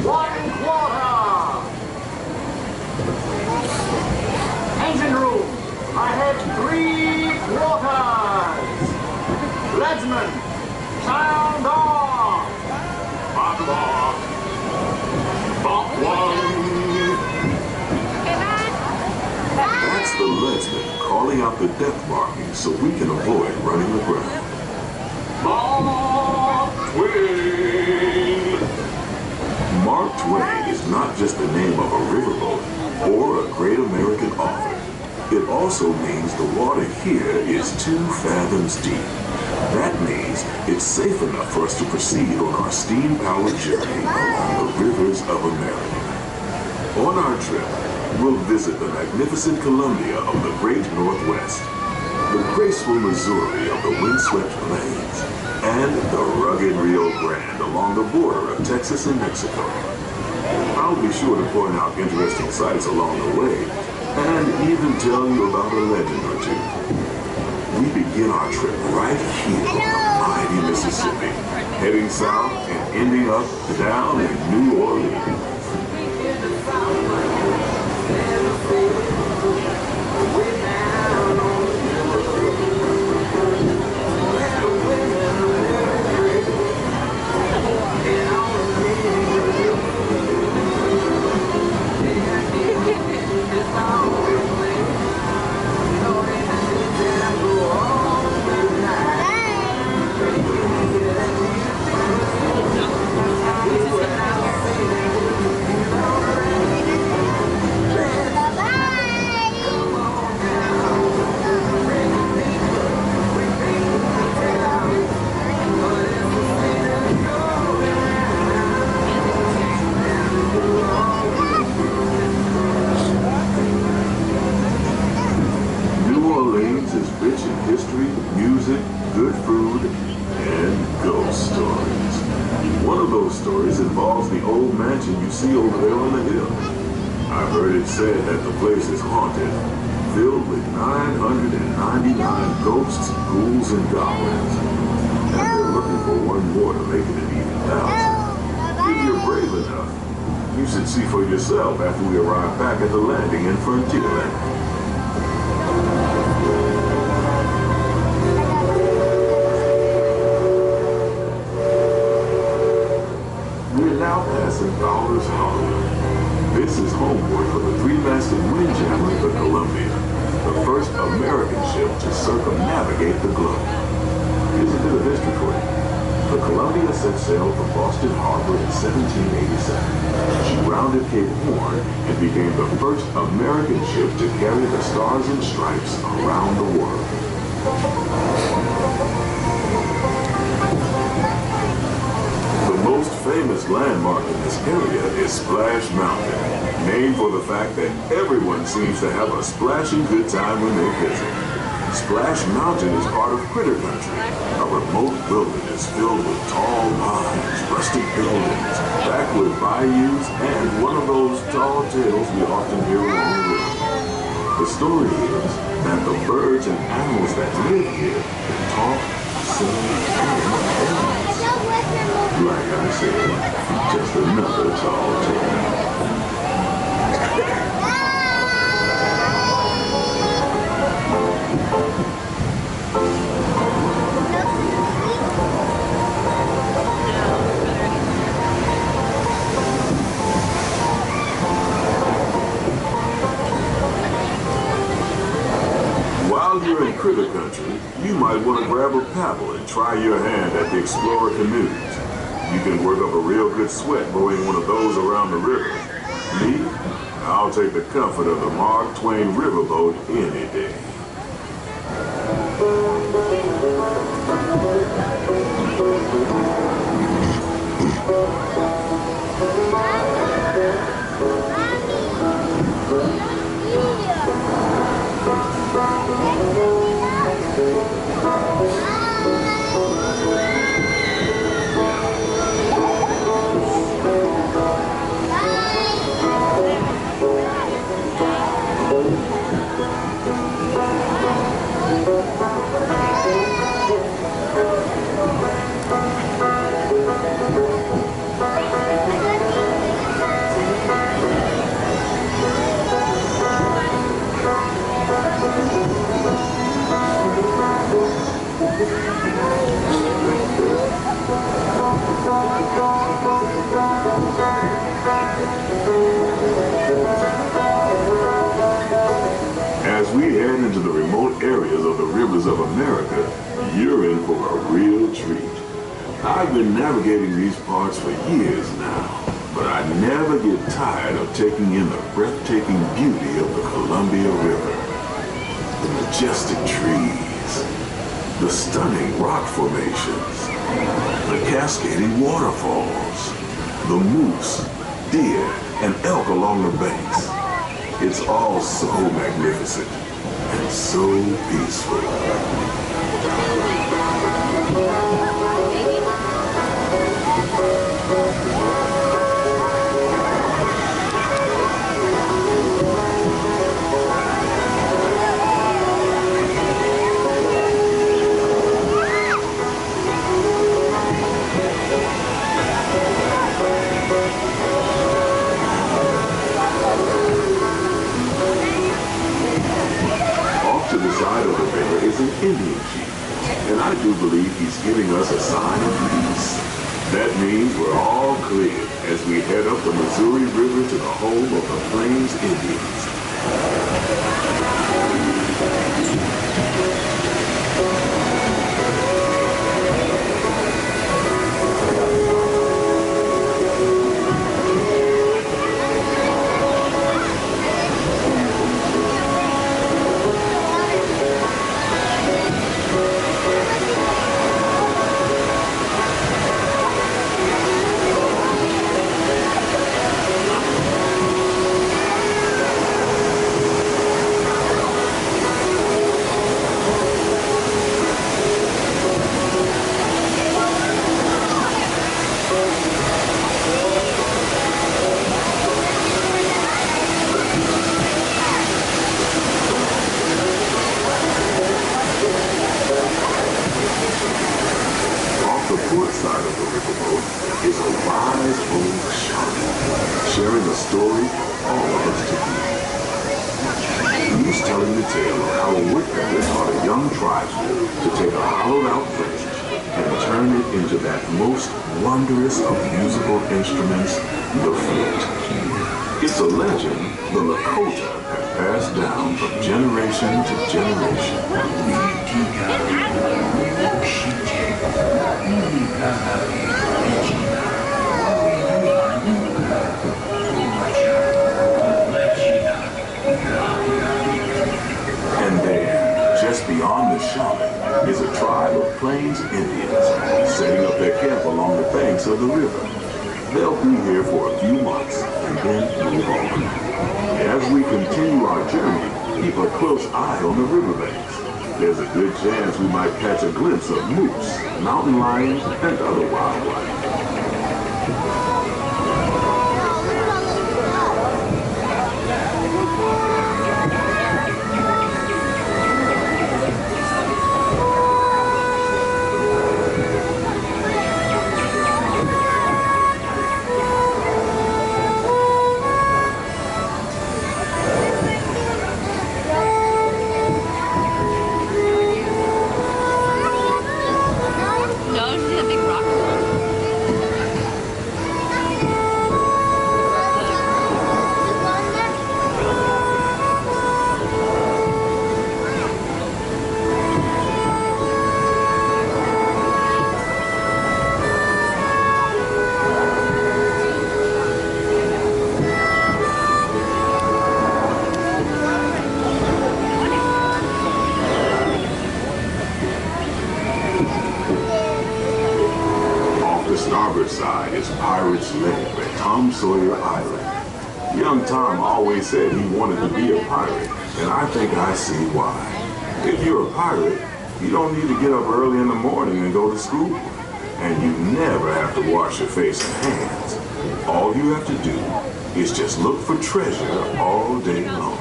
1/4. Engine room. Ahead 3/4. Leadsman, sound off. Bob off. Bob 1. That's the leadsman calling out the depth marking so we can avoid running aground. Mark Twain. Mark Twain is not just the name of a riverboat or a great American author. It also means the water here is 2 fathoms deep. That means it's safe enough for us to proceed on our steam-powered journey along the rivers of America. On our trip, we'll visit the magnificent Columbia of the Great Northwest, the graceful Missouri of the windswept plains, and the rugged Rio Grande along the border of Texas and Mexico. I'll be sure to point out interesting sights along the way, and even tell you about a legend or two. We begin our trip right here on the mighty Mississippi, heading south and ending up down in New Orleans. You see over there on the hill. I've heard it said that the place is haunted, filled with 999 ghosts, ghouls, and goblins. And they're looking for one more to make it an even 1,000. If you're brave enough, you should see for yourself after we arrive back at the landing in Frontierland. We're now passing Fowler's Harbor. This is homeport for the 3-masted windjammer, the Columbia, the first American ship to circumnavigate the globe. Here's a bit of history for you. The Columbia set sail from Boston Harbor in 1787. She rounded Cape Horn and became the first American ship to carry the Stars and Stripes around the world. The most famous landmark in this area is Splash Mountain, named for the fact that everyone seems to have a splashing good time when they visit. Splash Mountain is part of Critter Country, a remote wilderness filled with tall pines, rustic buildings, backward bayous, and one of those tall tales we often hear along the river. The story is that the birds and animals that live here can talk, sing, and dance. Like I said, just another tall tale. While you're in Critter Country, you might want to grab a paddle and try your hand at the Explorer canoes. You can work up a real good sweat rowing one of those around the river. Me, I'll take the comfort of the Mark Twain Riverboat any day. As we head into the remote areas of the rivers of America, you're in for a real treat. I've been navigating these parts for years now, but I never get tired of taking in the breathtaking beauty of the Columbia River. The majestic trees, the stunning rock formations, the cascading waterfalls, the moose, deer, and elk along the banks. It's all so magnificent and so peaceful. Is an Indian chief, and I do believe he's giving us a sign of peace. That means we're all clear as we head up the Missouri River to the home of the Plains Indians. Sharing a story for all of us to hear. He's telling the tale of how a woodpecker taught a young tribesman to take a hollowed-out branch and turn it into that most wondrous of musical instruments, the flute. It's a legend the Lakota have passed down from generation to generation. And there, just beyond the shaman, is a tribe of Plains Indians setting up their camp along the banks of the river. They'll be here for a few months and then move on. As we continue our journey, keep a close eye on the riverbanks. There's a good chance we might catch a glimpse of moose, mountain lions, and other wildlife. Side is Pirate's Lake at Tom Sawyer Island. Young Tom always said he wanted to be a pirate, and I think I see why. If you're a pirate, you don't need to get up early in the morning and go to school. And you never have to wash your face and hands. All you have to do is just look for treasure all day long.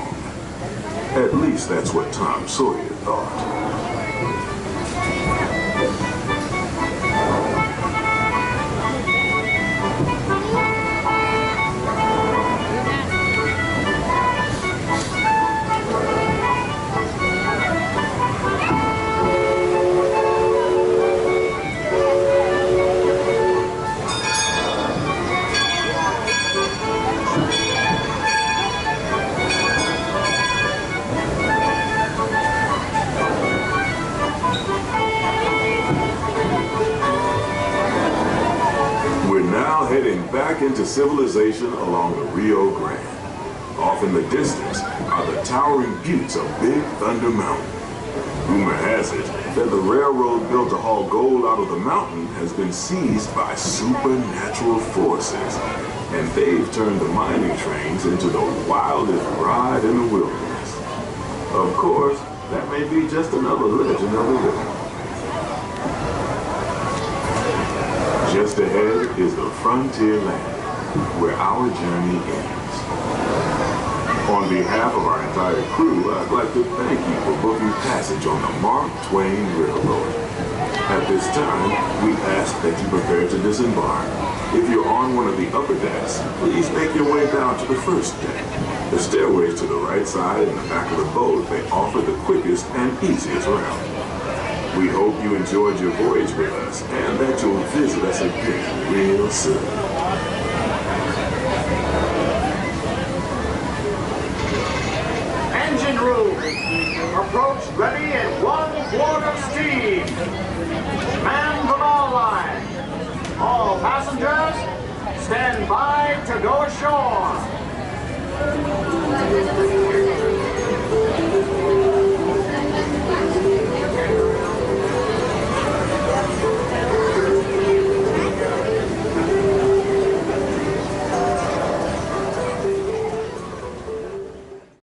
At least that's what Tom Sawyer thought. back into civilization along the Rio Grande. Off in the distance are the towering buttes of Big Thunder Mountain. Rumor has it that the railroad built to haul gold out of the mountain has been seized by supernatural forces, and they've turned the mining trains into the wildest ride in the wilderness. Of course, that may be just another legend of the river. Just ahead is the frontier land, where our journey ends. On behalf of our entire crew, I'd like to thank you for booking passage on the Mark Twain Riverboat. At this time, we ask that you prepare to disembark. If you're on one of the upper decks, please make your way down to the first deck. The stairways to the right side and the back of the boat may offer the quickest and easiest route. We hope you enjoyed your voyage with us and that you'll visit us again real soon. Engine room. Approach ready at 1/4 steam. Man from all lines. All passengers, stand by to go ashore.